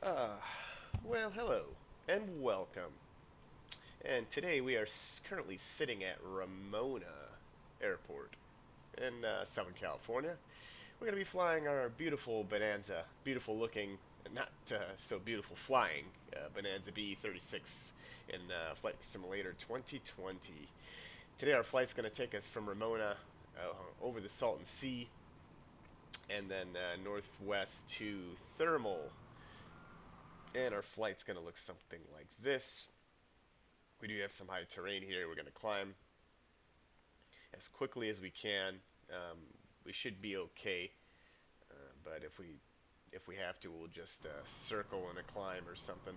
Uh, well, hello and welcome. And today we are currently sitting at Ramona Airport in Southern California. We're going to be flying our beautiful Bonanza, beautiful looking, not so beautiful flying Bonanza BE36 in Flight Simulator 2020. Today our flight's going to take us from Ramona over the Salton Sea and then northwest to Thermal. And our flight's going to look something like this. We do have some high terrain here. We're going to climb as quickly as we can. We should be okay, but if we have to, we'll just circle in a climb or something.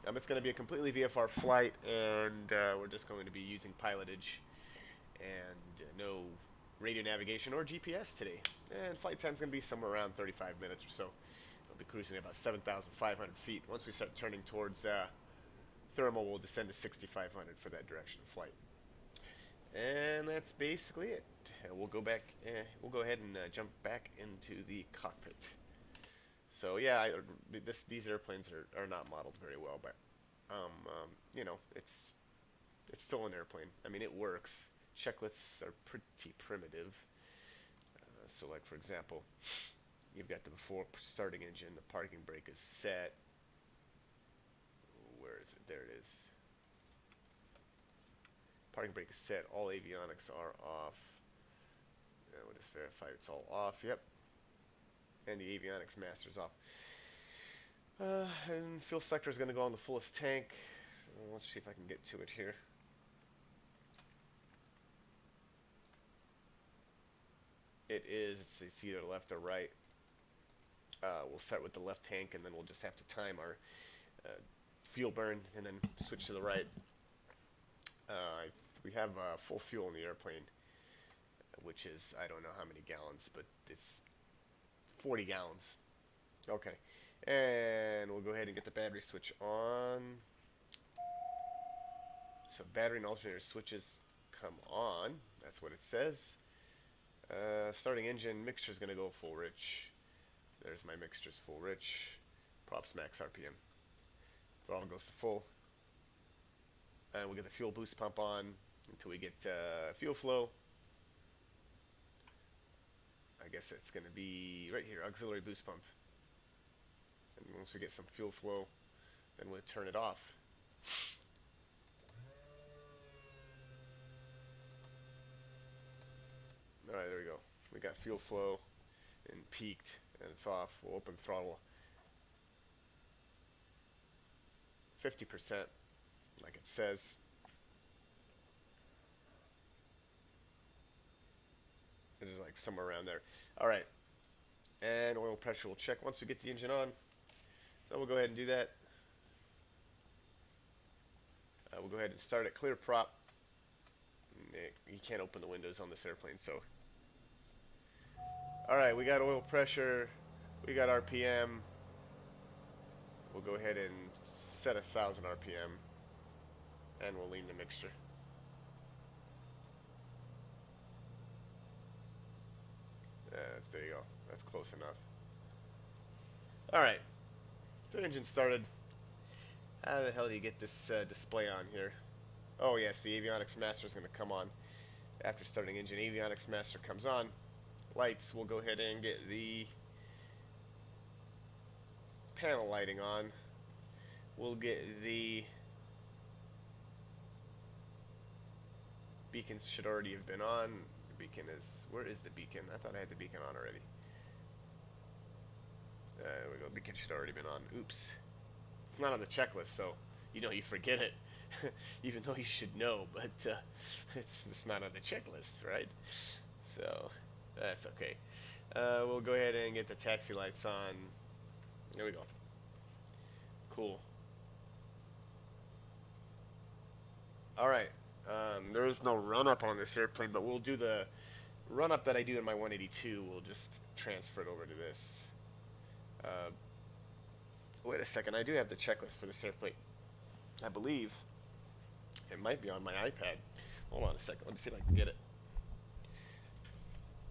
It's going to be a completely VFR flight, and we're just going to be using Pilotedge and no radio navigation or GPS today. And flight time's going to be somewhere around 35 minutes or so. We'll be cruising at about 7,500 feet. Once we start turning towards Thermal, we'll descend to 6,500 for that direction of flight. And that's basically it. We'll go back. We'll go ahead and jump back into the cockpit. So yeah, these airplanes are not modeled very well, but it's still an airplane. I mean, it works. Checklists are pretty primitive. So like for example, you've got the before starting engine, the parking brake is set. Where is it? There it is. Parking brake is set. All avionics are off. We'll just verify it's all off. Yep. And the avionics master's off. And fuel selector is going to go on the fullest tank. Let's see if I can get to it here. It is. It's either left or right. We'll start with the left tank, and then we'll just have to time our fuel burn, and then switch to the right. We have full fuel in the airplane, which is, I don't know how many gallons, but it's 40 gallons. Okay, and we'll go ahead and get the battery switch on. So battery and alternator switches come on. That's what it says. Starting engine, mixture is going to go full rich. There's my mixtures full rich. Props max RPM. Throttle goes to full. And we'll get the fuel boost pump on until we get fuel flow. I guess it's going to be right here, auxiliary boost pump. And once we get some fuel flow, then we'll turn it off. Alright, there we go. We got fuel flow and peaked, and it's off. We'll open throttle 50%, like it says. It is like somewhere around there. Alright, and oil pressure we'll check once we get the engine on. So we'll go ahead and do that. We'll go ahead and start it. Clear prop. You can't open the windows on this airplane, so. Alright, we got oil pressure. We got RPM. We'll go ahead and set 1,000 RPM. And we'll lean the mixture. There you go. That's close enough. Alright. So engine started. How the hell do you get this display on here? Oh yes, the avionics master is going to come on after starting engine. Avionics master comes on. Lights, we'll go ahead and get the panel lighting on. We'll get the beacons should already have been on. The beacon is, where is the beacon? I thought I had the beacon on already. There we go, beacon should already been on. Oops. It's not on the checklist, so you forget it. Even though you should know, but it's not on the checklist, right? So that's okay. We'll go ahead and get the taxi lights on. There we go. Cool. Alright. There is no run-up on this airplane, but we'll do the run-up that I do in my 182. We'll just transfer it over to this. Wait a second. I do have the checklist for this airplane. I believe it might be on my iPad. Hold on a second. Let me see if I can get it.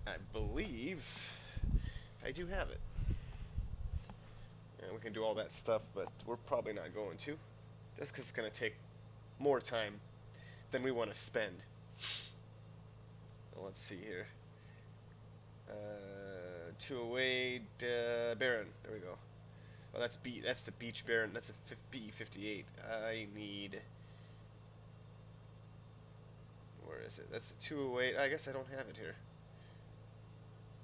I believe I do have it. And we can do all that stuff, but we're probably not going to. Just because it's going to take more time than we want to spend. Well, let's see here. 208 Baron. There we go. Oh, that's That's the Beach Baron. That's a B58. I need. Where is it? That's the 208. I guess I don't have it here.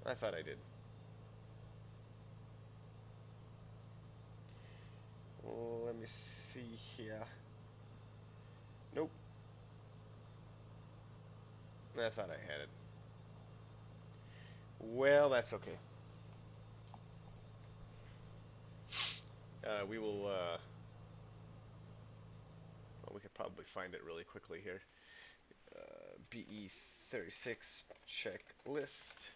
I thought I did. Well, let me see here. Nope. I thought I had it. Well, that's okay. We will, well, we could probably find it really quickly here. BE36 checklist.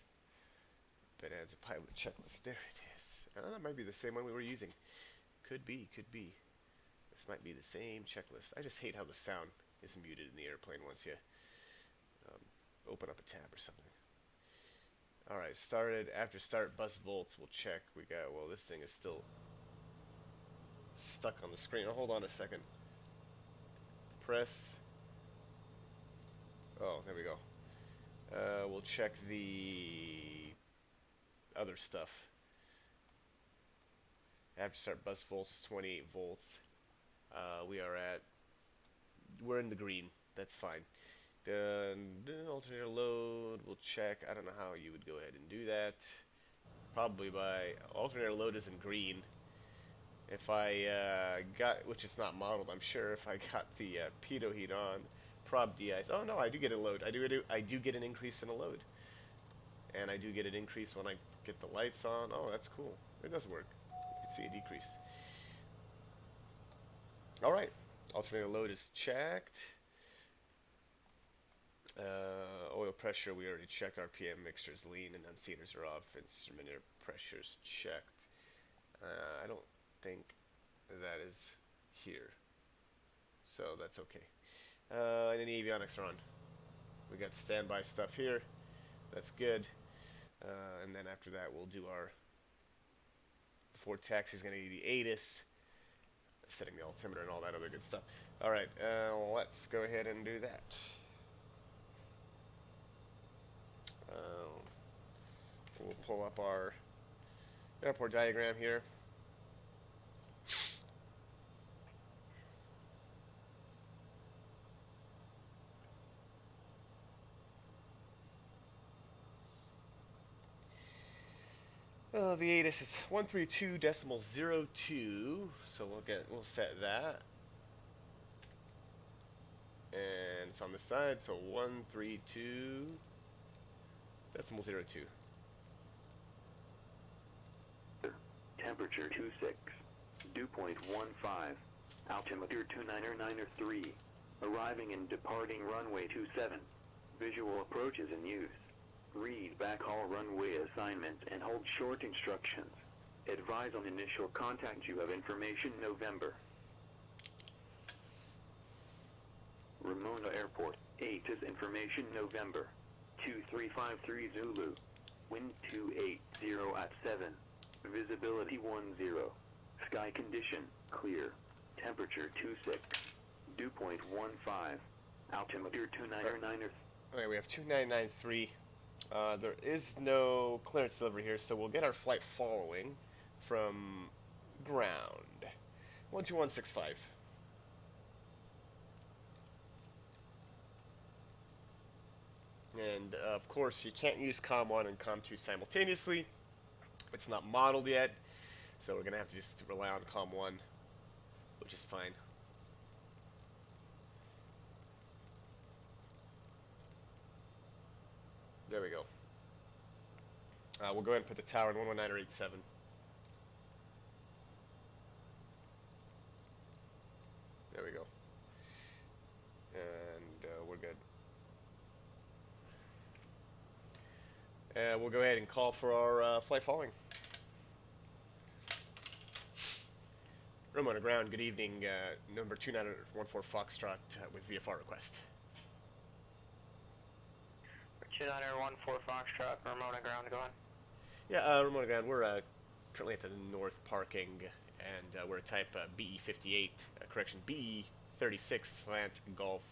Bonanza pilot checklist. There it is. That might be the same one we were using. Could be, could be. This might be the same checklist. I just hate how the sound is muted in the airplane once you open up a tab or something. Alright, started. After start, bus volts, we'll check. We got, well, this thing is still stuck on the screen. Oh, hold on a second. Press. Oh, there we go. We'll check the other stuff. After start, bus volts is 28 volts. We're in the green. That's fine. Alternator load, we'll check. I don't know how you would go ahead and do that. Probably by alternator load is in green. If I got, which is not modeled, I'm sure if I got the pitot heat on, prob de-ice. Oh no, I do get a load. I do get an increase in a load, and I do get an increase when I get the lights on. Oh, that's cool. It does work. You can see a decrease. All right, alternator load is checked. Oil pressure, we already checked. RPM mixtures lean and unseaters are off. Instrument air pressures checked. I don't think that is here, so that's okay. And then the avionics are on. We got the standby stuff here. That's good. And then after that, we'll do our. Before taxi is going to be the ATIS, setting the altimeter and all that other good stuff. All right, let's go ahead and do that. We'll pull up our airport diagram here. The ATIS is 132.02, so we'll set that. And it's on this side, so 132.02. Temperature 26, dew point 15, altimeter 299.3, arriving and departing runway 27. Visual approach is in use. Read backhaul runway assignments and hold short instructions. Advise on initial contact. You have information November. Ramona Airport, ATIS information November. 2353 Zulu. Wind 280 at 7. Visibility 10. Sky condition, clear. Temperature 26. Dew point 15. Altimeter 299. Okay, we have 2993. There is no clearance delivery here, so we'll get our flight following from ground. 12165. And of course, you can't use COM 1 and COM 2 simultaneously. It's not modeled yet, so we're going to have to just rely on COM 1, which is fine. There we go. We'll go ahead and put the tower in 119.87. There we go. And we're good. And we'll go ahead and call for our flight following. Ramona ground, good evening. Number 2914 Foxtrot with VFR request. 2914 Foxtrot, Ramona ground, go on. Yeah, Ramona ground, we're Currently at the north parking, and we're type BE58, correction, BE36 slant Golf.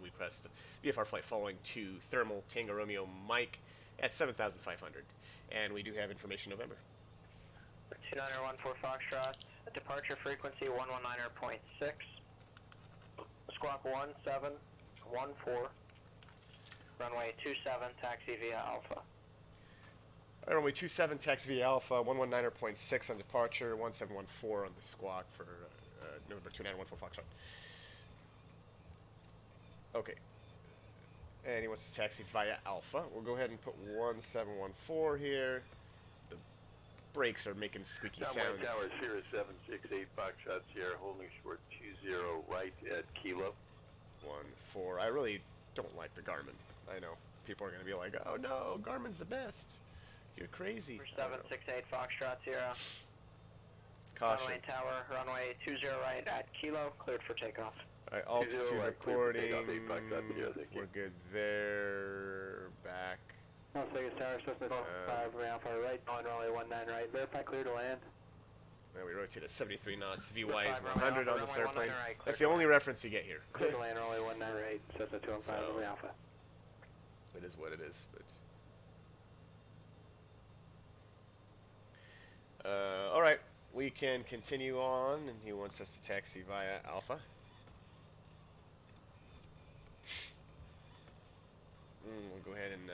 Request VFR flight following to Thermal Tango Romeo Mike at 7,500. And we do have information November. 2914 Foxtrot, departure frequency 119.6, squawk 1714, runway 27, taxi via Alpha. Runway 27, taxi via Alpha, 119.6 on departure, 1714 on the squawk for November 2914 Foxtrot. Okay. And he wants to taxi via Alpha. We'll go ahead and put 1714 here. The brakes are making squeaky sounds. Tower Sierra 768 Foxtrot Sierra holding short 20 right at Kilo. 14. I really don't like the Garmin. I know people are going to be like, oh no, Garmin's the best. You're crazy. 768 Foxtrot Sierra. Caution. Runway tower, runway 20 right at Kilo, cleared for takeoff. Alright, altitude right, reporting. thank you. We're good there. Back. Las Vegas Tower, Cessna 5 Alpha right, on runway 19 right. Verify clear to land. Now we rotate at 73 knots. VY is 5 100 on runway this airplane. 19 right, That's the only reference you get here. Clear to land, runway 19 right, Cessna 215 So, Alpha. It is what it is. But alright, we can continue on, and he wants us to taxi via Alpha. We'll go ahead and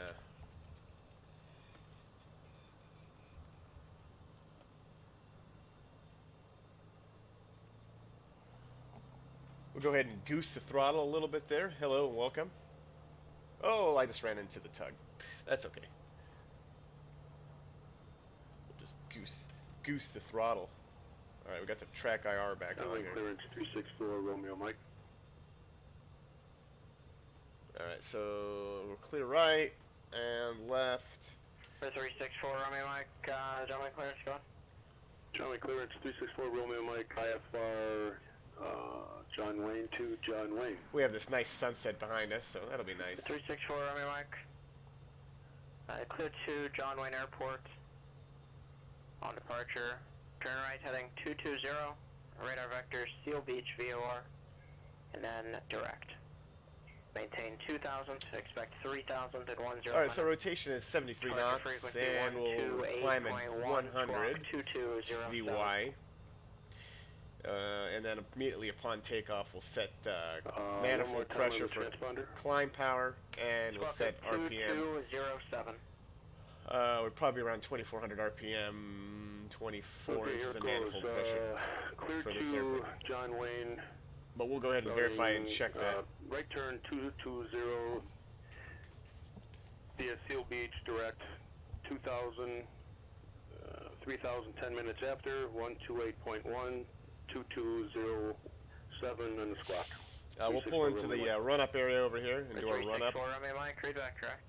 we'll go ahead and goose the throttle a little bit there. Hello and welcome. Oh, I just ran into the tug. That's okay. We'll just goose the throttle. All right, we got the track IR back on here. Clearance 264 Romeo Mike. Alright, so we're clear right and left. 364 Romeo Mike, gentlemen clearance, go on. Charlie clearance 364 Romeo Mike, IFR John Wayne to John Wayne. We have this nice sunset behind us, so that'll be nice. 364 Romeo Mike. Clear to John Wayne Airport. On departure. Turn right heading 220. Radar vector Seal Beach VOR. And then direct. Maintain 2,000. Expect 3,000 at 10. Alright, so rotation is 73 knots, and we'll climb at 100 VY. And then immediately upon takeoff, we'll set manifold pressure for climb power, and we'll set RPM. 2207. We're probably around 2,400 RPM, 24 inches of manifold pressure Clear for this to airplane. John Wayne. But we'll go ahead and verify and check that. Right turn 220 via Seal Beach direct 2,000, 3,000 10 minutes after 128.1 2207 and the squawk. We'll pull into the run-up area over here and do our run-up. Romeo Mike, read back track.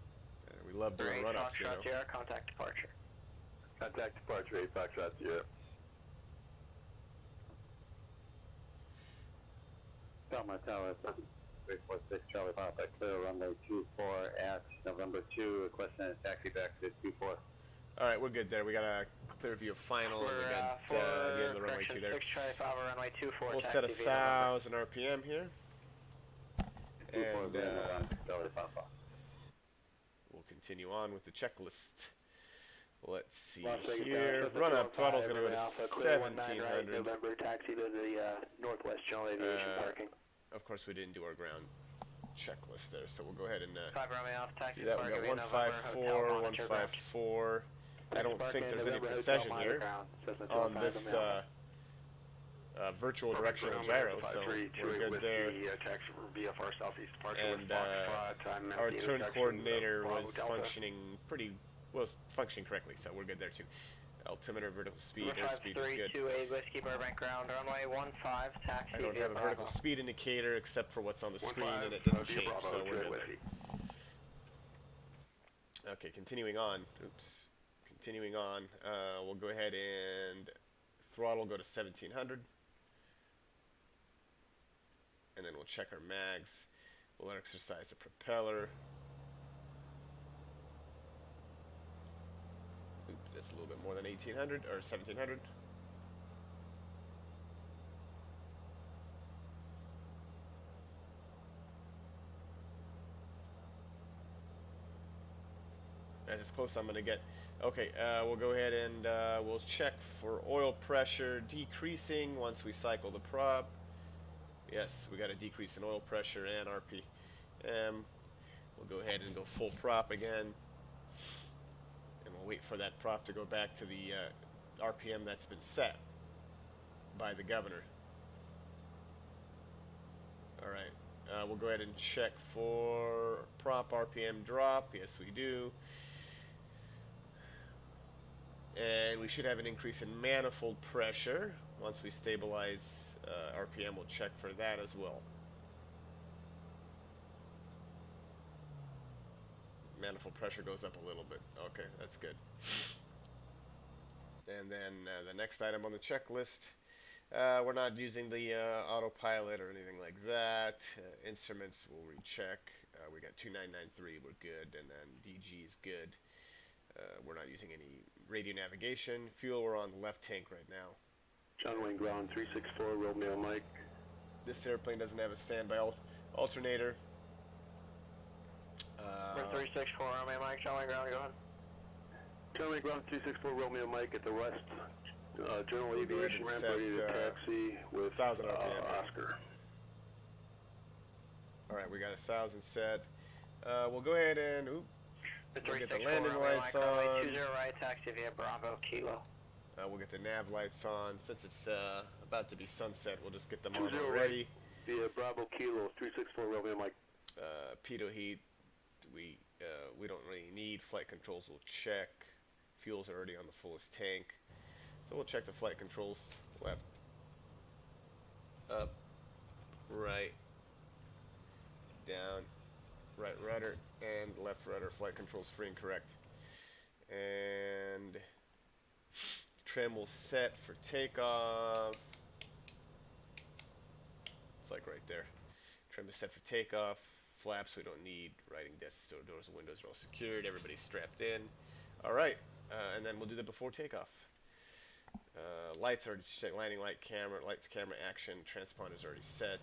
We love doing run-ups, you know. Sierra, contact departure. Contact departure 8 Foxtrot Sierra. Delma Tower 346 Charlie Papa, clear runway 24 at November 2, requesting a taxi back to 24. Alright, we're good there. We got a clear view of final, and we got the end of the runway 2 there. 6 Charlie Papa, runway 24, We'll set 1,000 RPM here. And Charlie Papa. we'll continue on with the checklist. Let's see Las Vegas here. Tower, Run-up throttle's going to go to Alpha, clear 19 right, 1,700. November, taxi to the Northwest General Aviation parking. Of course, we didn't do our ground checklist there, so we'll go ahead and 5 Romeo Alpha, taxi do that. We departure got via November, 154, 154. I don't think there's any precision here on this virtual directional gyro, so we're good there. And our turn coordinator was functioning functioning correctly, so we're good there too. Altimeter, vertical speed, airspeed is good. 532 Whiskey Burbank ground, runway 15, taxi I don't via have a vertical Bravo. speed indicator except for what's on the screen, and it didn't change, so we're good there. Okay, continuing on. Oops. Continuing on, we'll go ahead and throttle go to 1,700. And then we'll check our mags. We'll exercise the propeller. Oops, that's a little bit more than 1800 or 1700. That's as close as I'm going to get. Okay, we'll go ahead and we'll check for oil pressure decreasing once we cycle the prop. Yes, we got a decrease in oil pressure and RPM. We'll go ahead and go full prop again. And we'll wait for that prop to go back to the RPM that's been set by the governor. Alright, we'll go ahead and check for prop RPM drop. Yes, we do. And we should have an increase in manifold pressure. Once we stabilize RPM, we'll check for that as well. Manifold pressure goes up a little bit. Okay, that's good. And then the next item on the checklist, we're not using the autopilot or anything like that. Instruments we'll recheck. We got 2993, we're good, and then DG is good. We're not using any radio navigation. Fuel, we're on the left tank right now. John Wayne ground 364 Romeo Mike. This airplane doesn't have a standby alternator. We're 364 Romeo Mike, John Wayne ground, go ahead. John Wayne ground 364 Romeo Mike at the West General Aviation ramp, ready to taxi with 1000 RPM. Oscar. Alright, we got 1000 set. We'll go ahead and we'll get the 364 landing Romeo lights Mike, runway on. 20 right, taxi via Bravo Kilo. We'll get the nav lights on. Since it's about to be sunset, we'll just get them on 20 already. Via Bravo Kilo 364 Romeo Mike. Pitot heat, we don't really need. Flight controls we'll check. Fuel's already on the fullest tank. So we'll check the flight controls. Left, up, right, down, right rudder, and left rudder. Flight controls free and correct. And trim will set for takeoff. It's like right there. Trim is set for takeoff. Flaps we don't need. Writing desks, doors, and windows are all secured. Everybody's strapped in. Alright, and then we'll do that before takeoff. Lights already set. Landing light, camera, lights, camera, action. Transponder's already set.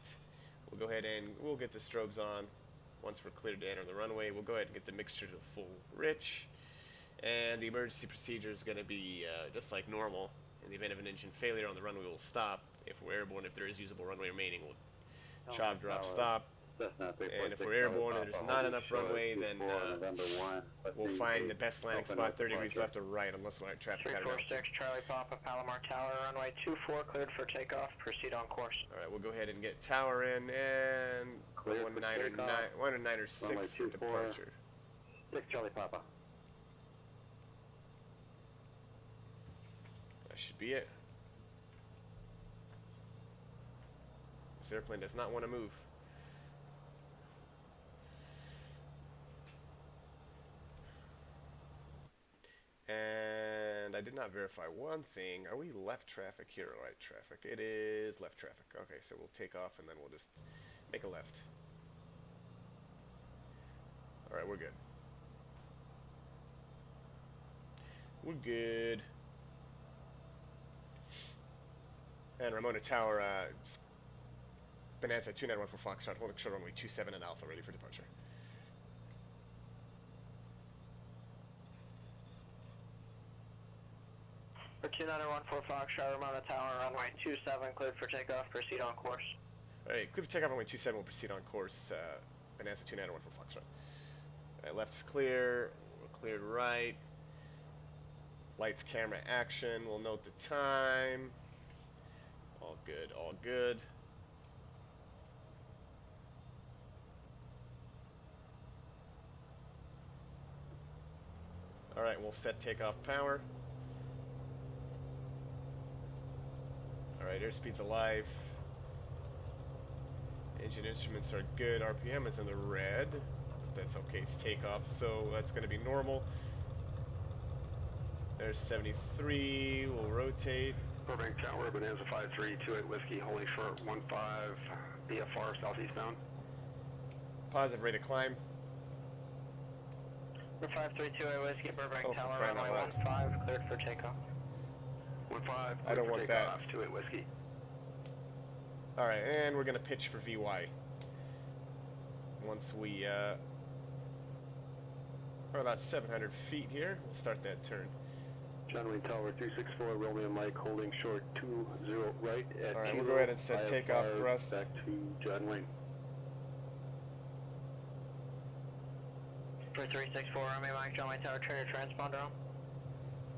We'll go ahead and we'll get the strobes on. Once we're cleared to enter the runway, we'll go ahead and get the mixture to full rich. And the emergency procedure is going to be just like normal. In the event of an engine failure on the runway, we'll stop. If we're airborne, if there is usable runway remaining, we'll chop, drop, stop. And if we're airborne and there's not enough runway, then we'll find the best landing spot 30 degrees left or right, unless we're at traffic pattern. 346 Charlie Papa, Palomar Tower, runway 24, cleared for takeoff. Proceed on course. Alright, we'll go ahead and get tower in, and 196 for departure. 6 Charlie Papa. That should be it. This airplane does not want to move. And I did not verify one thing. Are we left traffic here or right traffic? It is left traffic. Okay, so we'll take off and then we'll just make a left. Alright, we're good. We're good. And Ramona Tower, Bonanza 2914 Foxtrot, hold the runway 27 and Alpha, ready for departure. For 2914 Foxtrot, Ramona Tower, runway 27, cleared for takeoff. Proceed on course. Alright, clear for takeoff, runway 27, we'll proceed on course. Bonanza 2914 Foxtrot. Alright, left is clear, we're cleared right. Lights, camera, action, we'll note the time. All good, all good. Alright, we'll set takeoff power. Alright, airspeed's alive. Engine instruments are good. RPM is in the red. That's okay, it's takeoff, so that's going to be normal. There's 73, we'll rotate. Burbank Tower, Bonanza 5328 Whiskey, holding short 15 VFR southeastbound. Positive rate of climb. For 5328 Whiskey, Burbank Oh, for Tower, crying out runway loud. 15, cleared for takeoff. 15, I don't want that. 28 Whiskey. Alright, and we're gonna pitch for VY. Once we are about 700 feet here, we'll start that turn. John Wayne Tower 364, Romeo Mike, holding short 20 right at Alright, Kilo. we'll go ahead and set takeoff IFR thrust. Back to John Wayne. For 364, Romeo Mike, John Wayne Tower, turn your transponder on.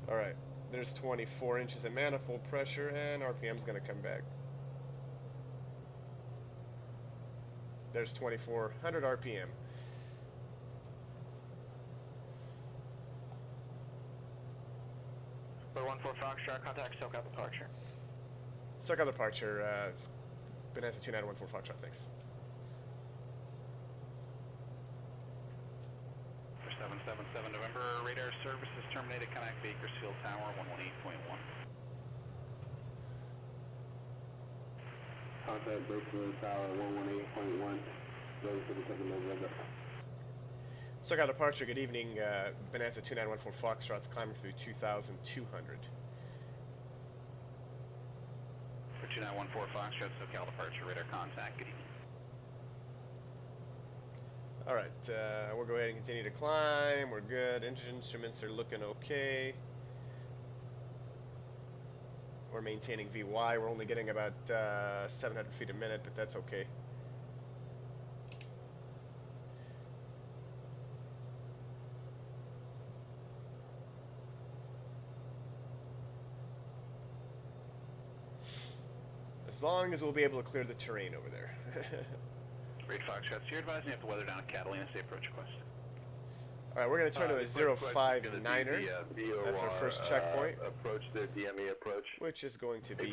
Alright, there's 24 inches of manifold pressure, and RPM's gonna come back. There's 2400 RPM. For 14 Foxtrot, contact SoCal departure. SoCal departure, Bonanza 2914 Foxtrot, thanks. For 777 November, radar services terminated. Connect Bakersfield Tower 118.1. Contact Bakersfield Tower 118.1. Those for the 7 November. SoCal departure, good evening. Bonanza 2914 Foxtrot's climbing through 2200. For 2914 Foxtrot, SoCal departure, radar contact. Good evening. Alright, we'll go ahead and continue to climb. We're good. Engine instruments are looking okay. We're maintaining VY. We're only getting about 700 feet a minute, but that's okay. As long as we'll be able to clear the terrain over there. Great Foxtrot, so you're advising you have to weather down at Catalina, say approach request. Alright, we're going to turn to a 059er. That's our first checkpoint, Approach the DME approach. which is going to be Hey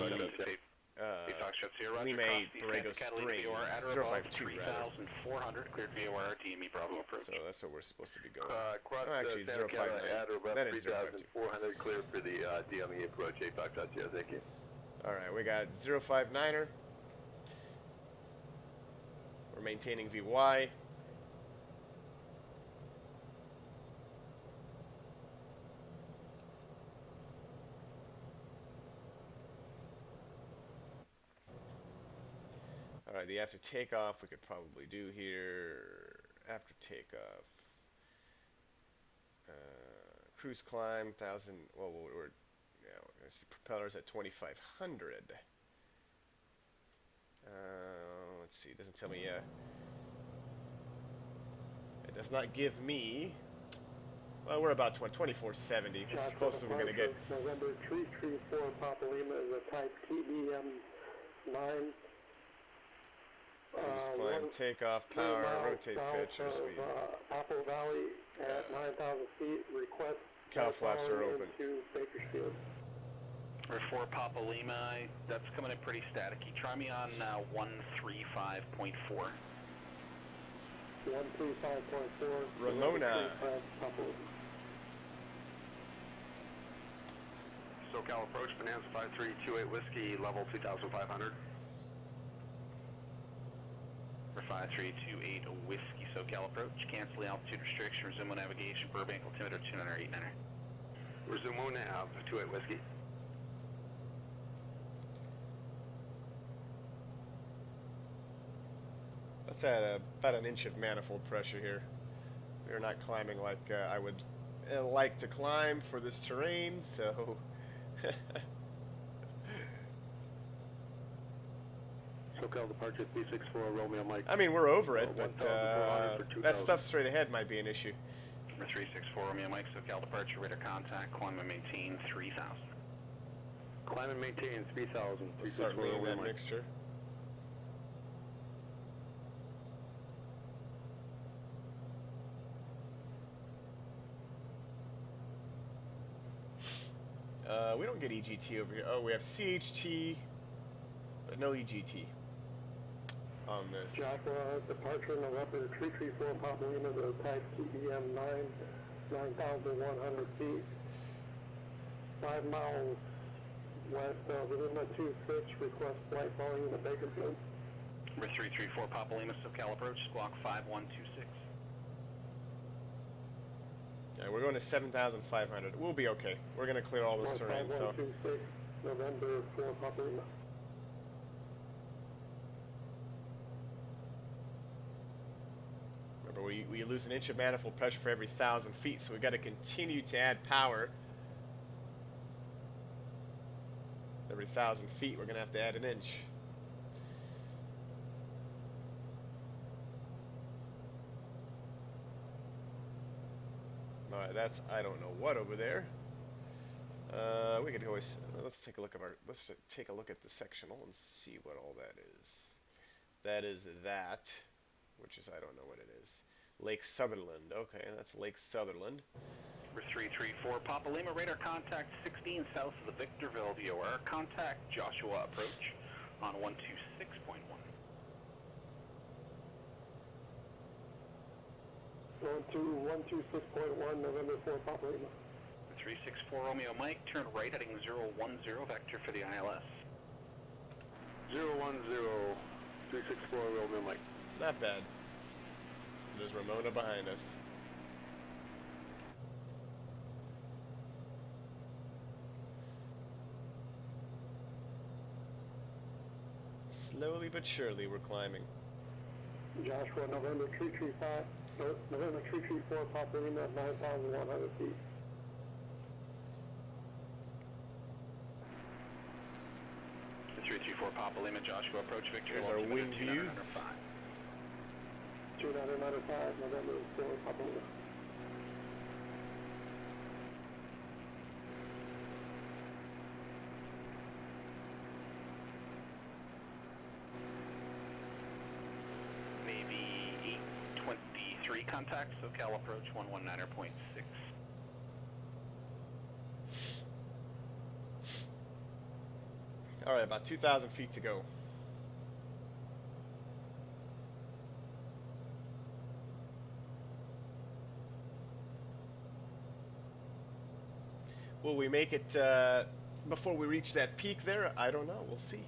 Foxtrot, so you're Roger, Lima cross 8, the Borrego Catalina Springs, VOR at or above 052 rather. 3,400, cleared VOR, DME Bravo approach. So that's what we're supposed to be going. Cross Oh, actually, the Santa Catalina 059. at or above That is 052. 3,400, clear for the DME approach. 8 Foxtrot, yeah, thank you. Alright, we got 059er. We're maintaining VY. Alright, the after takeoff we could probably do here. After takeoff. Cruise climb, 1,000. Well, we're I see propellers at 2,500. Let's see, it doesn't tell me, it does not give me, well, we're about 2470, it's as close as we're going to get. November 334 Papa Lima is a type TBM 9. Cruise climb, takeoff, power, rotate pitch, or speed. Apple Valley at 9,000 feet, request Cow flaps are open. into Bakersfield. For 4 Papa Lima, that's coming in pretty staticky. Try me on 135.4. 135.4. Ramona. Papa Lima. SoCal approach, Bonanza 5328 Whiskey, level 2,500. For 5328 Whiskey, SoCal approach. Cancel the altitude restriction. Resume navigation. Burbank altimeter 2989er. Resume nav, 28 Whiskey. Let's add about an inch of manifold pressure here. We're not climbing like I would like to climb for this terrain, so SoCal departure 364 Romeo Mike. I mean, we're over it, but 1,400 for 2,000. that stuff straight ahead might be an issue. Number 364 Romeo Mike, SoCal departure. Radar contact. Climb and maintain 3,000. Climb and maintain 3,000. We'll start 364 leaning Romeo that Mike. mixture. We don't get EGT over here. Oh, we have CHT, but no EGT on this. Joshua, departure November 334 Papa Lima, the type TBM 9,100 feet. 5 miles west of Lima 26, request flight volume to Bakersfield. Number 334 Papa Lima, SoCal approach. Squawk 5126. Yeah, we're going to 7,500. We'll be okay. We're going to clear all this terrain, so... 5126, November 4, Papa Lima. Remember, we lose an inch of manifold pressure for every 1,000 feet, so we've got to continue to add power. Every 1,000 feet, we're going to have to add an inch. Alright, that's I don't know what over there. We could always let's take a look at the sectional and see what all that is. That is that, which is I don't know what it is. Lake Sutherland. Okay, that's Lake Sutherland. Number 334, Papa Lima, radar contact 16 south of the Victorville VOR. Contact Joshua approach on 126.1. Going to 126.1, November 4, Papa Lima. 364 Romeo Mike, turn right heading 010 vector for the ILS. 010, 364 Romeo Mike. Not bad. There's Ramona behind us. Slowly but surely we're climbing. Joshua, November 335, November 334, Papa Lima, 9,100 feet. The 334 Papa Lima, Joshua approach Victor. Here's our wind views. 2995, November 4, Papa Lima. Maybe 823 contact, SoCal approach 119.6. Alright, about 2,000 feet to go. Will we make it before we reach that peak there? I don't know. We'll see.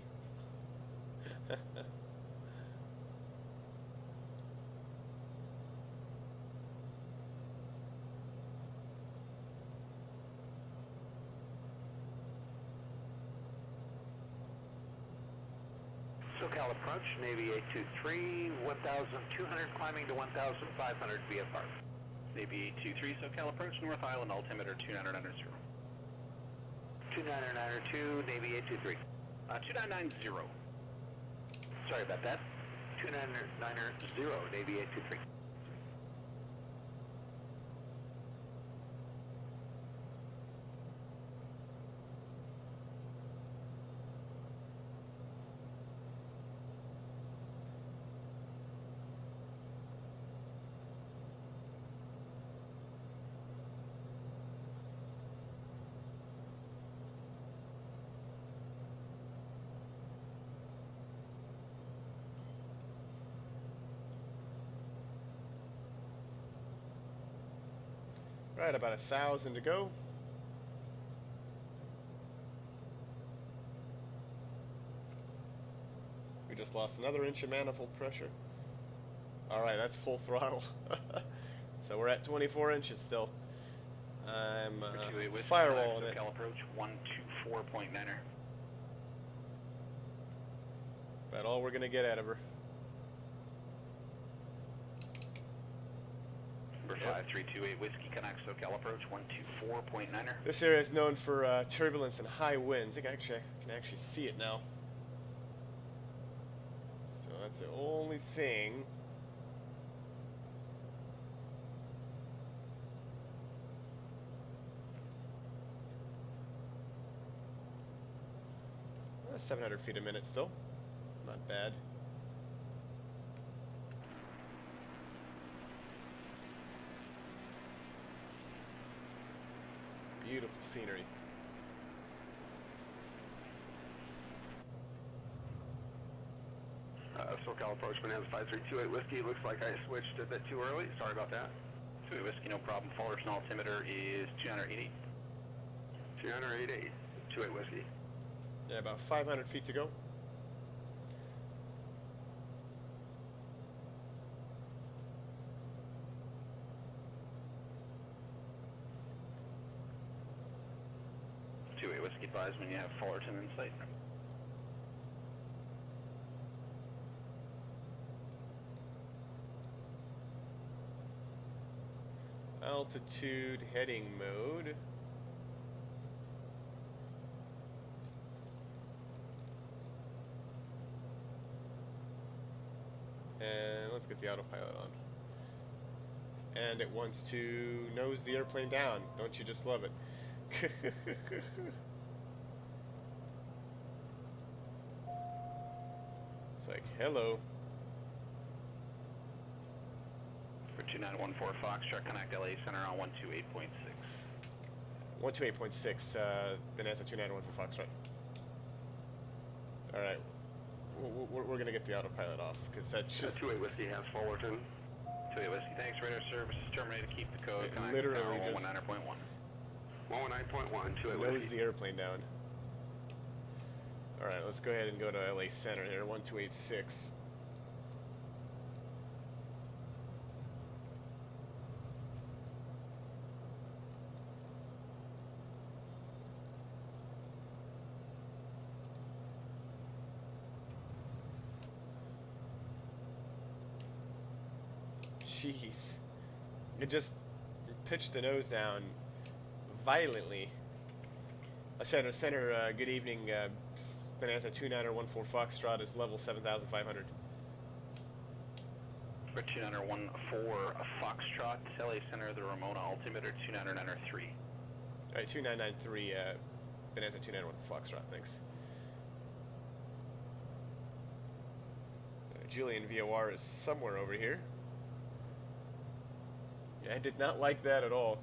'SoCal approach, Navy 823, 1,200 climbing to 1,500 VFR. Navy 823 SoCal approach North Island altimeter 2990. 2992, Navy 823. 2990. Sorry about that. 2990, Navy 823. Right, about 1,000 to go. We just lost another inch of manifold pressure. Alright, that's full throttle. So we're at 24 inches still. I'm firewalling it. SoCal approach 124.9er. About all we're going to get out of her. Number 5328 Whiskey connects SoCal approach 124.9er. This area is known for turbulence and high winds. I can actually see it now. So that's the only thing. That's 700 feet a minute still. Not bad. Beautiful scenery. SoCal approach, Bonanza 5328 Whiskey. Looks like I switched a bit too early. Sorry about that. 2 Whiskey, no problem. Fullerton altimeter is 280. 288, 28 Whiskey. Yeah, about 500 feet to go. advised when you have Fullerton in sight. Altitude heading mode. And let's get the autopilot on. And it wants to nose the airplane down. Don't you just love it? It's like, hello. For 2914 Foxtrot, connect LA Center on 128.6. 128.6, Bonanza 2914 Foxtrot. Alright. We're going to get the autopilot off, because that's just... 28 Whiskey has Fullerton. 28 Whiskey, thanks. Radar service is terminated. Keep the code. It Connect literally tower just 119.1. 119.1, 28 nose Whiskey. the airplane down. Alright, let's go ahead and go to LA Center here, 1286. Jeez. It just pitched the nose down violently. Center, good evening. Bonanza 2914 Foxtrot is level 7,500. For 2914 Foxtrot, LA Center, the Ramona altimeter 2993. Alright, 2993, Bonanza 2914 Foxtrot, thanks. Julian VOR is somewhere over here. Yeah, I did not like that at all.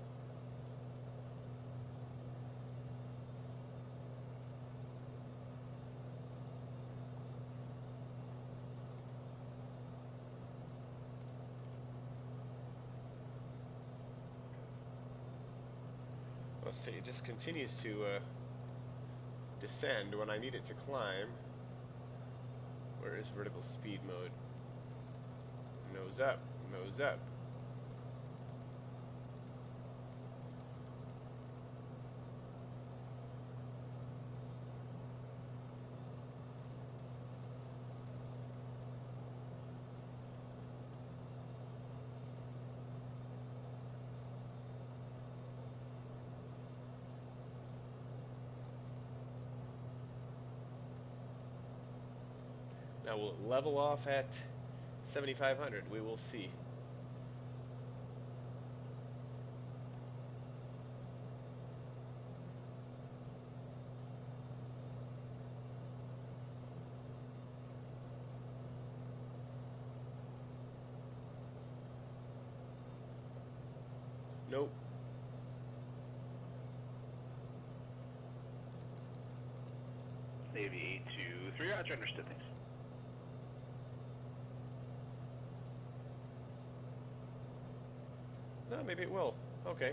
Let's see, it just continues to descend when I need it to climb. Where is vertical speed mode? Nose up, nose up. Now will it level off at 7,500? We will see. Nope. Navy 823, roger, understood, thanks. No, maybe it will. Okay.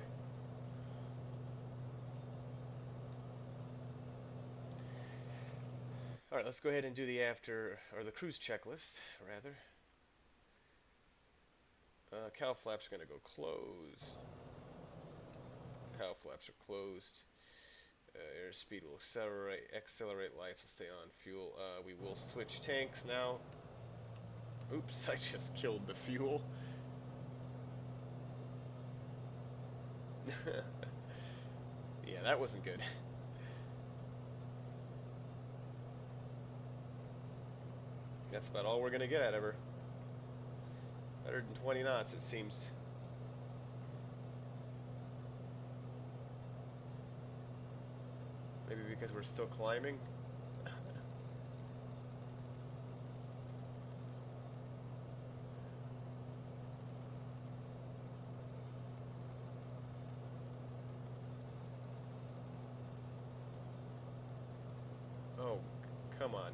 All right, let's go ahead and do the the cruise checklist, rather. Cow flaps are going to go closed. Cow flaps are closed. Airspeed will accelerate, lights will stay on, fuel. We will switch tanks now. Oops, I just killed the fuel. Yeah, that wasn't good. That's about all we're gonna get out of her. 120 knots, it seems. Maybe because we're still climbing. Oh, come on.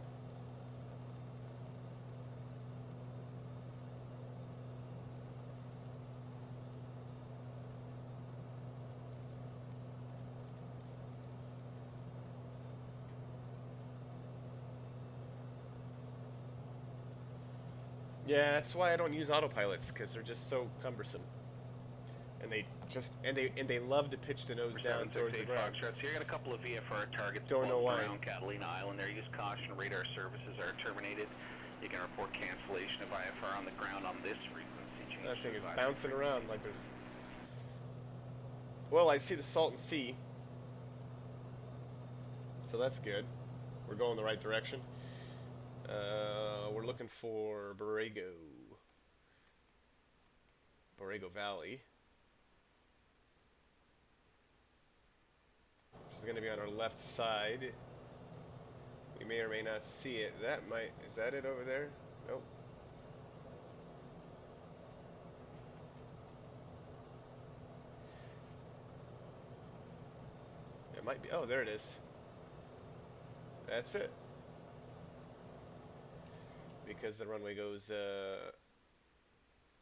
Yeah, that's why I don't use autopilots, because they're just so cumbersome. And they love to pitch the nose down towards the ground. Foxtrot. So you got a couple of VFR targets Don't know why. around Catalina Island there. Use caution, radar services are terminated. You can report cancellation of IFR on the ground on this frequency. Change That thing to is advisory bouncing frequency. around like this. Well, I see the Salton Sea. So that's good. We're going the right direction. We're looking for Borrego Valley. Which is going to be on our left side. We may or may not see it. Is that it over there? Nope. It might be. Oh, there it is. That's it. Because the runway goes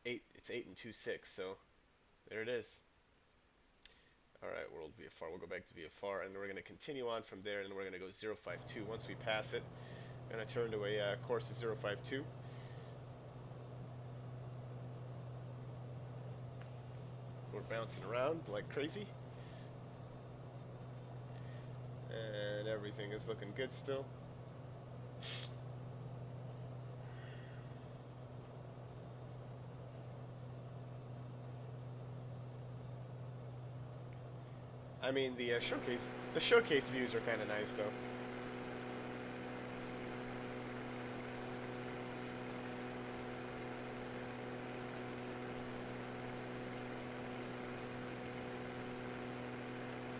8. It's 8 and 2/6. So there it is. All right, World VFR. We'll go back to VFR, and we're going to continue on from there, and we're going to go 052. Once we pass it, I'm going to turn to a course of 052. We're bouncing around like crazy. And everything is looking good still. I mean, the showcase views are kind of nice though.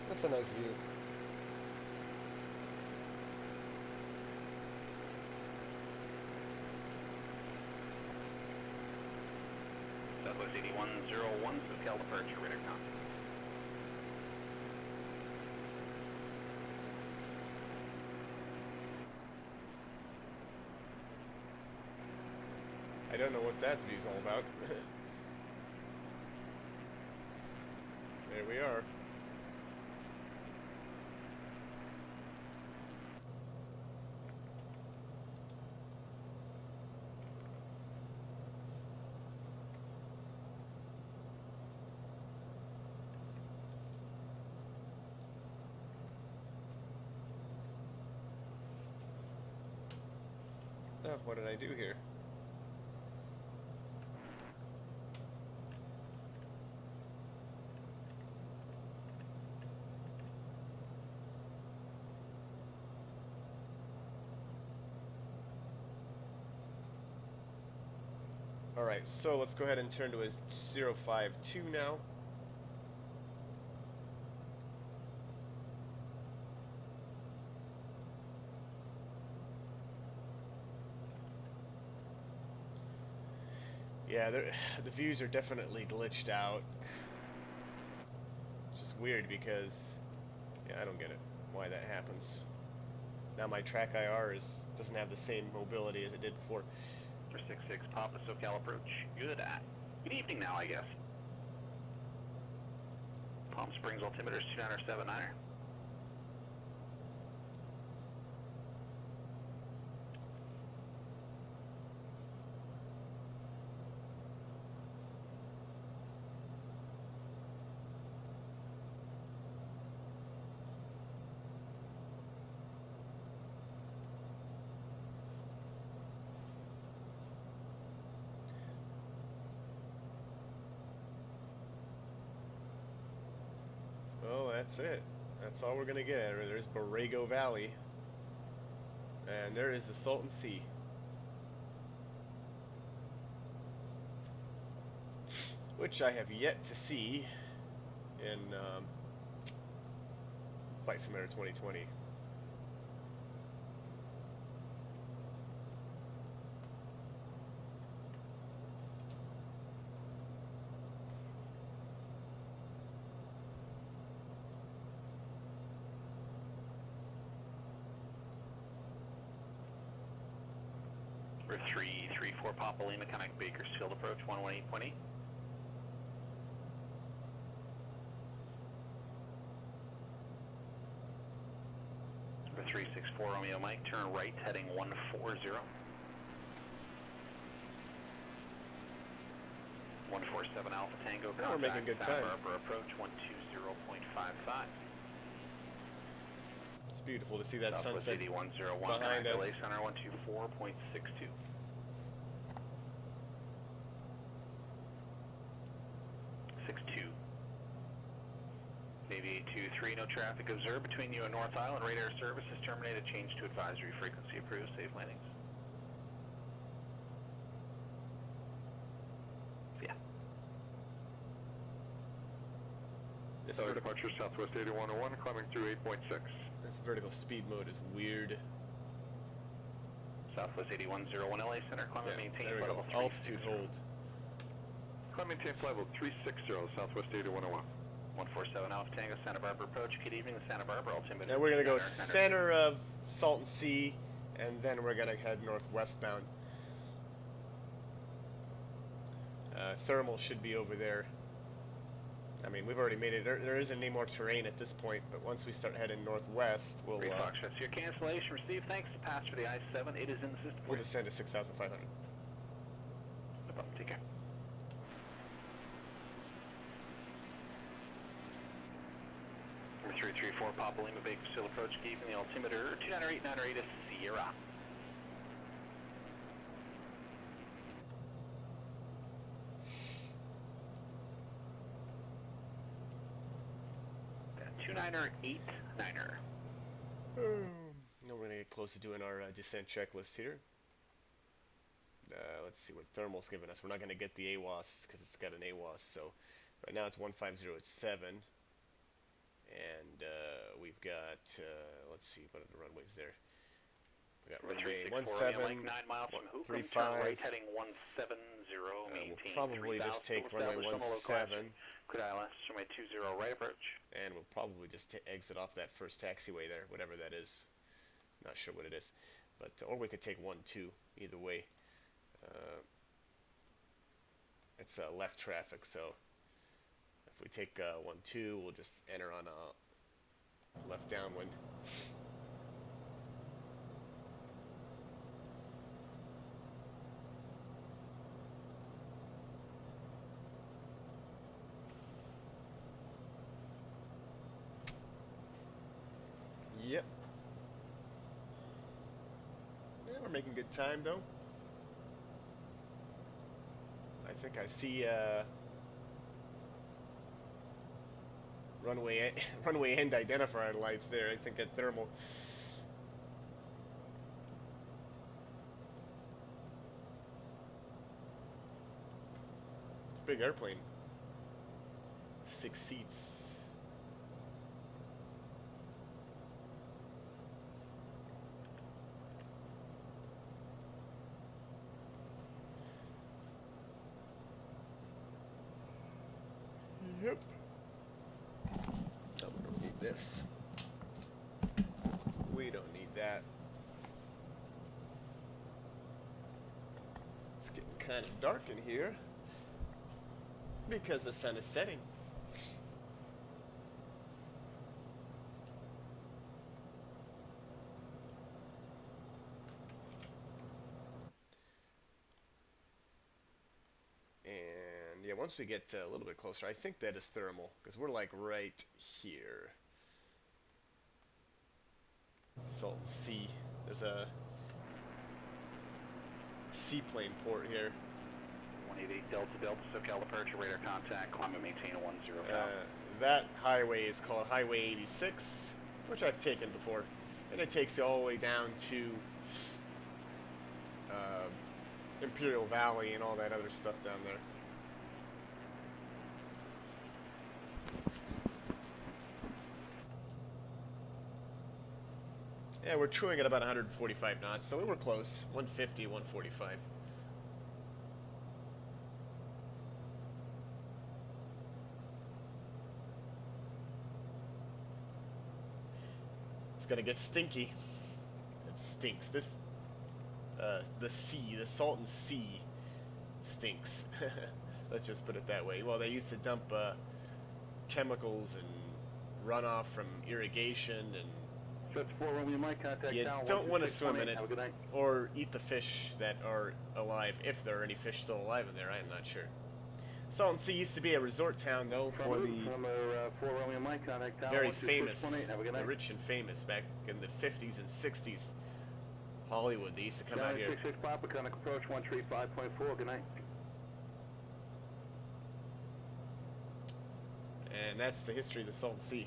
That's a nice view. Southwest 8101, SoCal departure, radar contact. I don't know what that view's all about. There we are. Oh, what did I do here? Alright, so let's go ahead and turn to a 052 now. Yeah, the views are definitely glitched out. It's just weird because, yeah, I don't get it, why that happens. Now my track IR doesn't have the same mobility as it did before. 466 Papa SoCal approach. Good evening now, I guess. Palm Springs altimeter is 2979er. Well, that's it. That's all we're gonna get. There's Borrego Valley. And there is the Salton Sea. Which I have yet to see in Flight Simulator 2020. We're 334 Papa Lima, connect Bakersfield approach 118.8. We're 364 Romeo Mike, turn right, heading 140. 147 147 Alpha Tango, Now we're making good Santa time. Barbara approach 120.55. It's beautiful to see that Southwest sunset 8101, behind us. LA Center 124.62. 62. Navy 823, no traffic observed between you and North Island. Radar service is terminated. Change to advisory. Frequency approved. Safe landings. Yeah. This, Departure Southwest 8101, climbing through 8.6. this vertical speed mode is weird. Southwest 8101, LA Center. Climb and maintain there we flight go. level Altitude 360. hold. Climb maintain flight level 360, Southwest 8101. 147 Alpha Tango, Santa Barbara approach. Good evening, Santa Barbara. Altimeter. Now we're gonna go center. center of Salton Sea, and then we're gonna head northwestbound. Thermal should be over there. I mean, we've already made it. There isn't any more terrain at this point, but once we start heading northwest, we'll Great Foxtrot. Your cancellation received. Thanks to pass for the I-7. It is in the system. we'll descend to 6,500. No problem. Take care. Number 334, Papa Lima Baker still approach. Gave me the altimeter 29898 is Sierra. That 298-9er. Now we're gonna get close to doing our descent checklist here. Let's see what thermal's giving us. We're not gonna get the AWAS because it's got an AWAS. So right now it's 150 at 7. And we've got, let's see, what are the runways there? We got runway 17, 9 miles from Hoop. 35. Right heading 170, maintain we'll probably just take runway 17. Good ILS, runway 20, right approach. And we'll probably just exit off that first taxiway there, whatever that is. Not sure what it is. But, or we could take 12, either way. It's left traffic, so if we take 12, we'll just enter on a left downwind. Yep. Yeah, we're making good time though. I think I see runway end identifier lights there. I think at thermal. It's a big airplane. 6 seats. Yep. No, we don't need this. We don't need that. It's getting kind of dark in here because the sun is setting. Yeah, once we get a little bit closer, I think that is thermal, because we're like right here. Salton Sea. There's a seaplane port here. 188 Delta Delta, SoCal departure, radar contact, climb and maintain 10. That highway is called Highway 86, which I've taken before, and it takes you all the way down to Imperial Valley and all that other stuff down there. Yeah, we're chewing at about 145 knots, so we were close. 150, 145. It's gonna get stinky. It stinks. This, the Salton Sea stinks. Let's just put it that way. Well, they used to dump chemicals and runoff from irrigation, and you don't want to swim in it or eat the fish that are alive, if there are any fish still alive in there. I am not sure. Salton Sea used to be a resort town, though, for the Number 4 Romeo Mike, contact tower. very famous, 12618. Have a good the night. rich and famous back in the 50s and 60s. Hollywood, they used to come out Skyline here. 66 Papa, contact approach 135.4. Good night. And that's the history of the Salton Sea.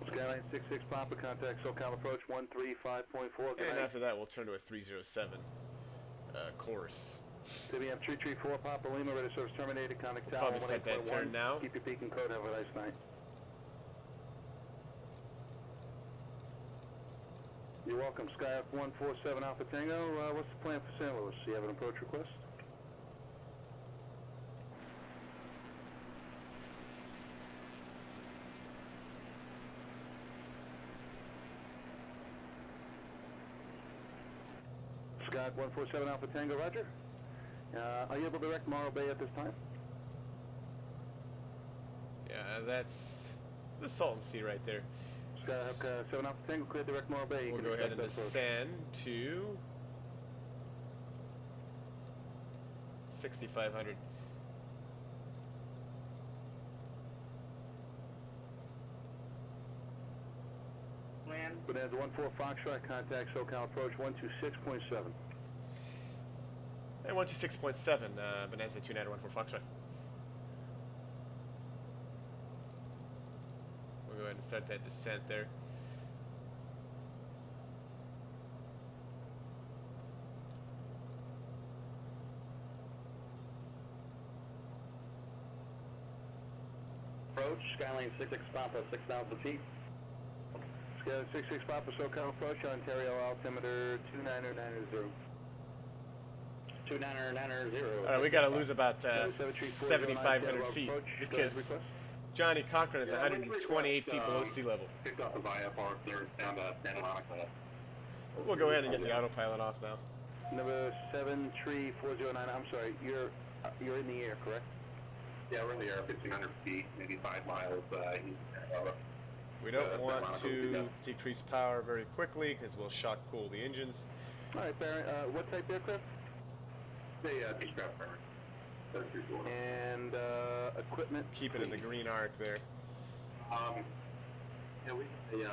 Skyline 66 Papa, contact SoCal approach 135.4. Good And night. after that, we'll turn to a 307 course. WM 334 Papa Lima, ready service terminated, contact tower. Probably set that 18.1. turn now. Keep your peak and code, have a nice night. You're welcome. Sky F147 Alpha Tango, what's the plan for St. Louis? Do you have an approach request? Sky 147 Alpha Tango, roger. Are you able to direct Morro Bay at this time? Yeah, that's the Salton Sea right there. Sky 7 Alpha Tango, clear direct Morro Bay. You We'll can go ahead and expect that approach. descend to 6,500. Bonanza 14 Foxtrot, contact SoCal approach 126.7. And 126.7, Bonanza 2914 Foxtrot. We'll go ahead and start that descent there. Approach, Skyline 66 Papa, 6,000 feet. Sky 66 Papa SoCal approach, Ontario altimeter 29090. 29990. Alright, we gotta lose about 7,500 feet because Johnny Cochran is 128 feet below sea level. Picked up the VFR clear down to Santa Monica. We'll go ahead and get the autopilot off now. Number 73409, I'm sorry, you're in the air, correct? Yeah, we're in the air, 1,500 feet, maybe 5 miles east of We don't want to decrease power very quickly because we'll shock cool the engines. Alright, Baron, what type aircraft? the Beechcraft Farmer. 734. And equipment? Keep it in the green arc there. Yeah, we did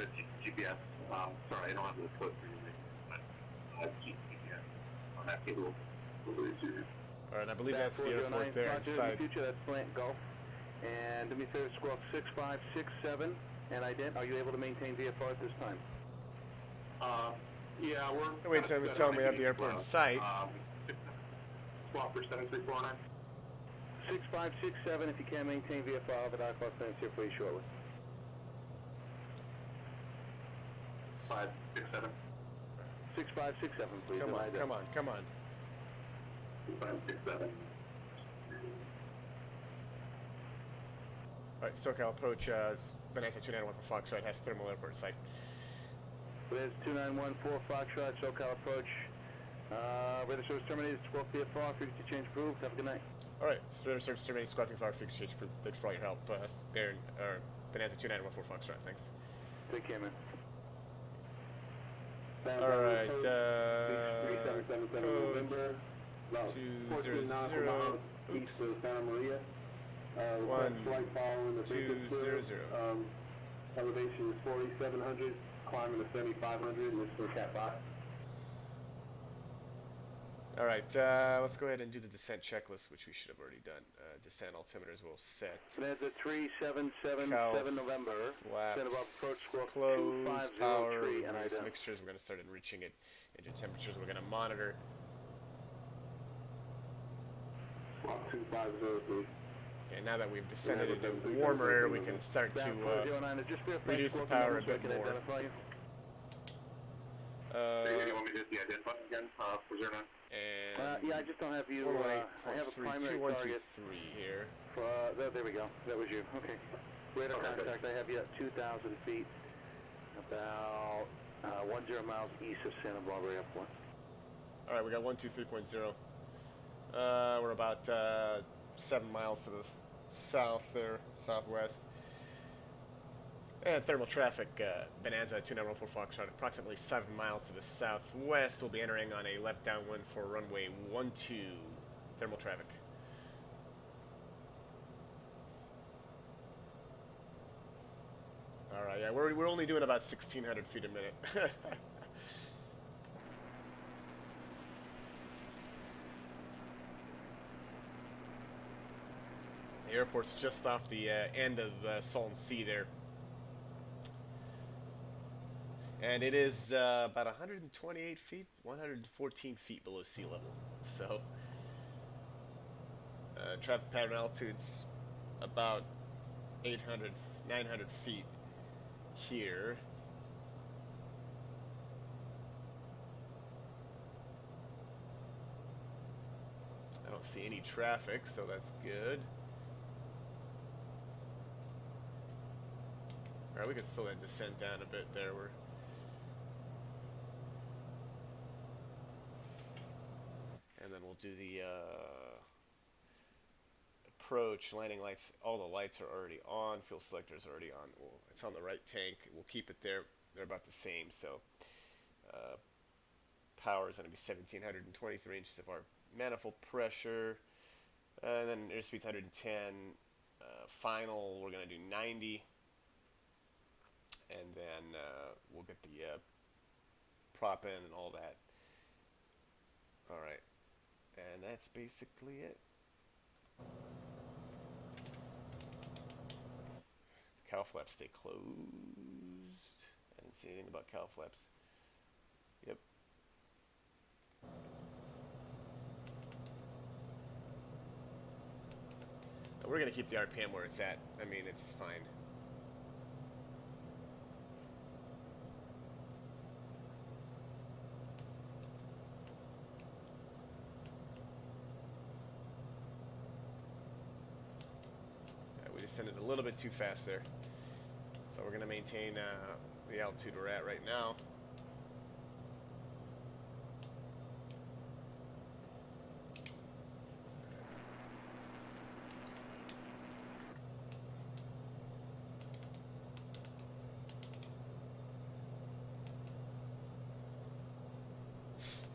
a GPS. Sorry, I don't have the code for you, but GPS on that cable. Alright, I believe that's the airport there In the inside. future, that's Plant Gulf. And do me a favor, squawk 6567. And are you able to maintain VFR at this time? Yeah, we're... Wait till tell me we have the airport in sight. Swap for 7349. 6567, if you can maintain VFR, I'll have an outcall sent here for you shortly. 567. 6567, please. Come on, come on, come on. 567. Alright, SoCal approach, Bonanza 291 for Foxtrot has thermal airport in sight. There's 2914 Foxtrot, SoCal approach. Radar service terminated, squawk VFR, frequency change approved. Have a good night. Alright, radar service terminated, squawking fire, frequency change approved. Thanks for all your help. Bonanza 2914 Foxtrot, thanks. Take care, man. Alright, 3777 November. 200. East of Santa Maria. 1, Flight following the 200. Elevation is 4,700, climbing to 7,500, and this for Cat 5. Alright, let's go ahead and do the descent checklist, which we should have already done. Descent altimeters will set. That's a 3777 November. Flaps, Center of approach squawk close, power, 2503, and reduce IDEM. mixtures. We're going to start enriching it into temperatures we're going to monitor. Squawk 250, please. And now that we've descended into warmer air, we can start to reduce the power a bit more. You want me to hit the identify again for 09? And yeah, I just don't have you, I have a primary target. 2123 here. There we go, that was you, okay. Radar contact, I have you at 2,000 feet, about 10 miles east of Santa Barbara Airport. Alright, we got 123.0. We're about 7 miles to the south there, southwest. And thermal traffic, Bonanza 2914 Foxtrot, approximately 7 miles to the southwest. We'll be entering on a left downwind for runway 12. Thermal traffic. Yeah, we're only doing about 1,600 feet a minute. The airport's just off the end of Salton Sea there. And it is about 128 feet, 114 feet below sea level. So, traffic pattern altitude's about 800, 900 feet here. I don't see any traffic, so that's good. Alright, we can slow that descent down a bit there. And then we'll do the approach. Landing lights, all the lights are already on. Fuel selector is already on. Well, it's on the right tank. We'll keep it there. They're about the same. So power is going to be 1,723 inches of our manifold pressure. And then airspeed's 110. Final, we're going to do 90. And then we'll get the prop in and all that. Alright. And that's basically it. Cow flaps stay closed. I didn't see anything about cow flaps. Yep. We're going to keep the RPM where it's at. I mean, it's fine. Descended a little bit too fast there. So we're going to maintain the altitude we're at right now.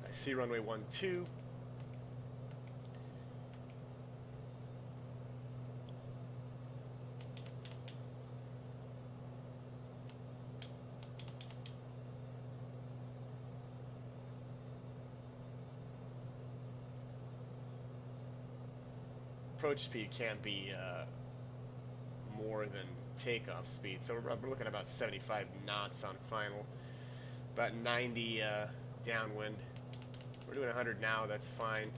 I see runway 12. Approach speed can't be more than takeoff speed, so we're looking at about 75 knots on final, about 90 downwind. We're doing 100 now, that's fine.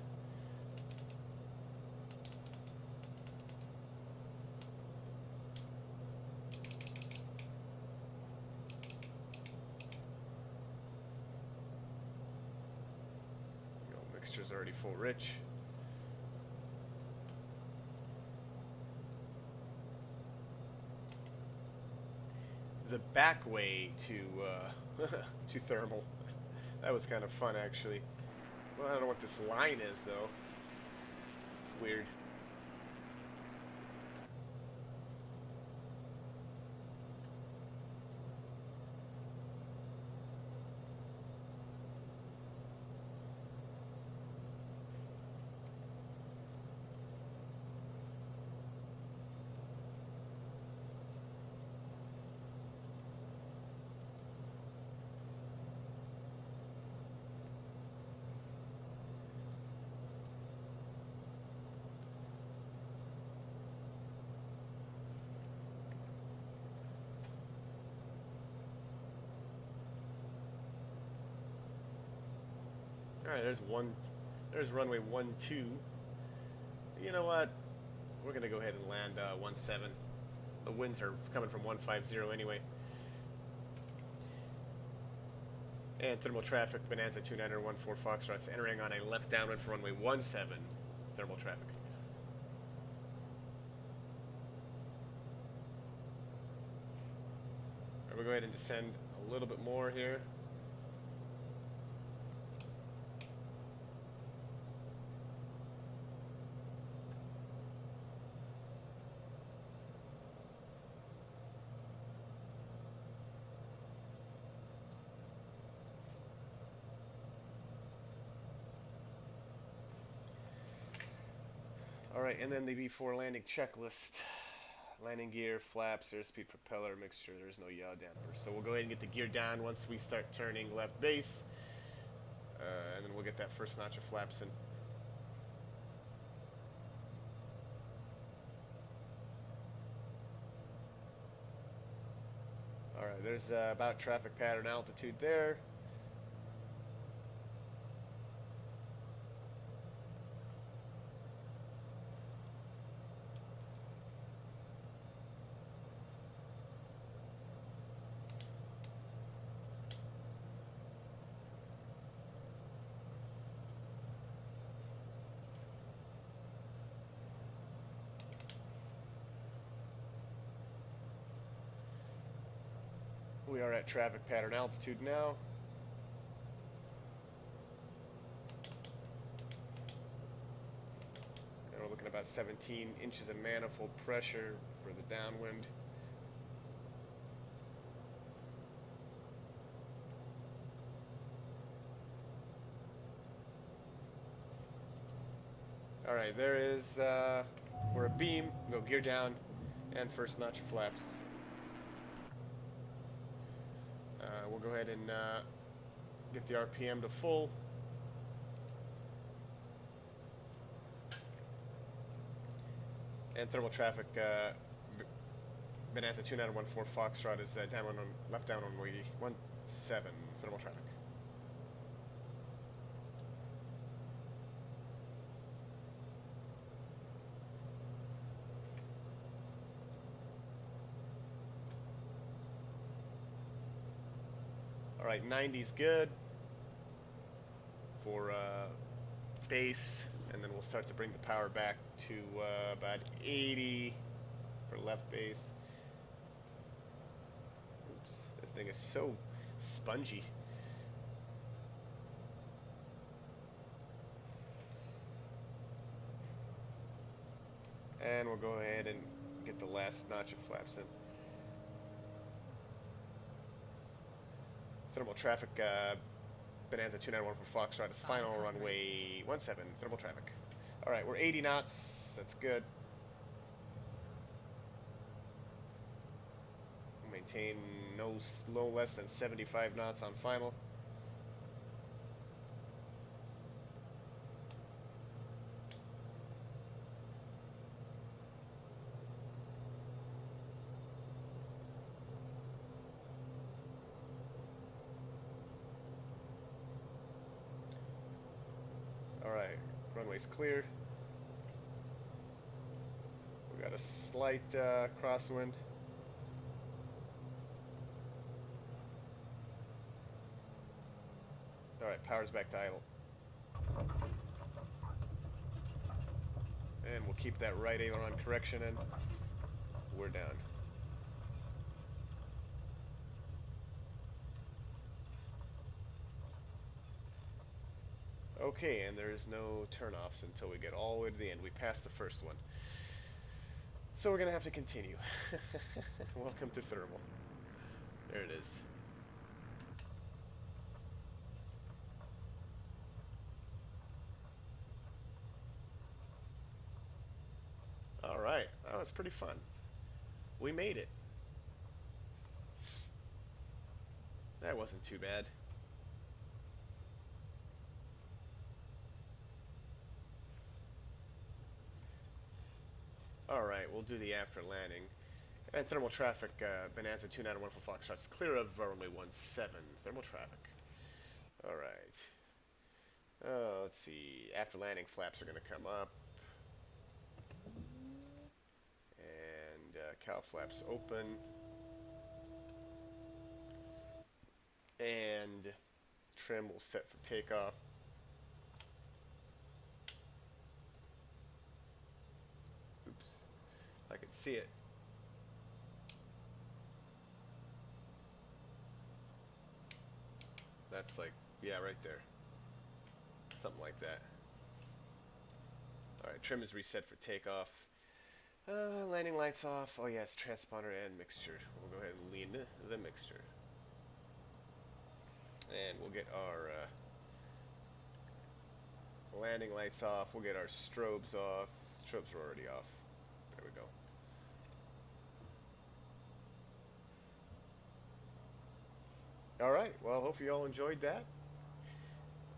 Mixture's already full rich. The back way to to thermal. That was kind of fun, actually. Well, I don't know what this line is, though. Weird. Alright, there's runway 12. You know what? We're going to go ahead and land 17. The winds are coming from 150 anyway. And thermal traffic, Bonanza 2914 Foxtrot's entering on a left downwind for runway 17. Thermal traffic. Alright, we'll go ahead and descend a little bit more here. Alright, and then the before landing checklist. Landing gear, flaps, airspeed, propeller, mixture. There's no yaw damper. So we'll go ahead and get the gear down once we start turning left base. And then we'll get that first notch of flaps in. Alright, there's about traffic pattern altitude there. We are at traffic pattern altitude now. And we're looking at about 17 inches of manifold pressure for the downwind. Alright, there is, we're a beam, go gear down, and first notch of flaps. We'll go ahead and get the RPM to full. And thermal traffic, Bonanza 2914 Foxtrot is down on left down on 17 thermal traffic. Alright, 90's good for base, and then we'll start to bring the power back to about 80 for left base. Oops, this thing is so spongy. And we'll go ahead and get the last notch of flaps in. Thermal traffic, Bonanza 2914 Foxtrot is final runway 17, thermal traffic. Alright, we're 80 knots, that's good. Maintain no less than 75 knots on final. Alright, runway's cleared. We got a slight crosswind. Alright, power's back to idle. And we'll keep that right aileron correction in. We're down. Okay, and there's no turnoffs until we get all the way to the end. We passed the first one. So we're going to have to continue. Welcome to thermal. There it is. Alright, that was pretty fun. We made it. That wasn't too bad. Alright, we'll do the after landing. And thermal traffic, Bonanza 2914 Foxtrot's clear of runway 17, thermal traffic. Alright. Let's see, after landing flaps are going to come up. And cow flaps open. And trim will set for takeoff. Oops, I can see it. That's like, yeah, right there. Something like that. Alright, trim is reset for takeoff. Landing lights off. Oh yeah, it's transponder and mixture. We'll go ahead and lean the mixture. And we'll get our landing lights off. We'll get our strobes off. Strobes are already off. There we go. Alright, well, hope you all enjoyed that.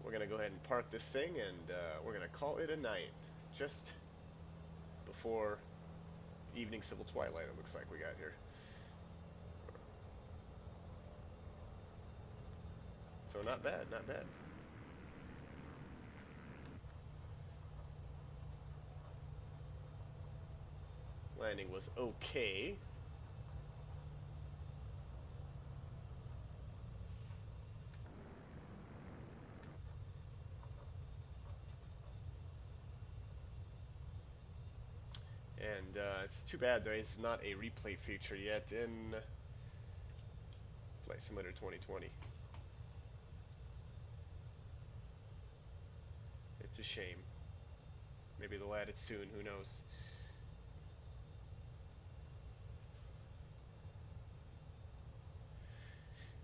We're going to go ahead and park this thing, and we're going to call it a night. Just before evening civil twilight, it looks like we got here. So not bad, not bad. Landing was okay. And it's too bad there is not a replay feature yet in Flight Simulator 2020. It's a shame. Maybe they'll add it soon, who knows.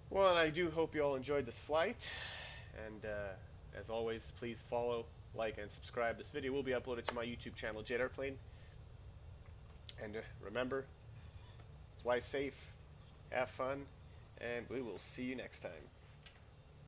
Well, and I do hope you all enjoyed this flight. And as always, please follow, like, and subscribe. This video will be uploaded to my YouTube channel, Jet Airplane. And remember, fly safe, have fun, and we will see you next time.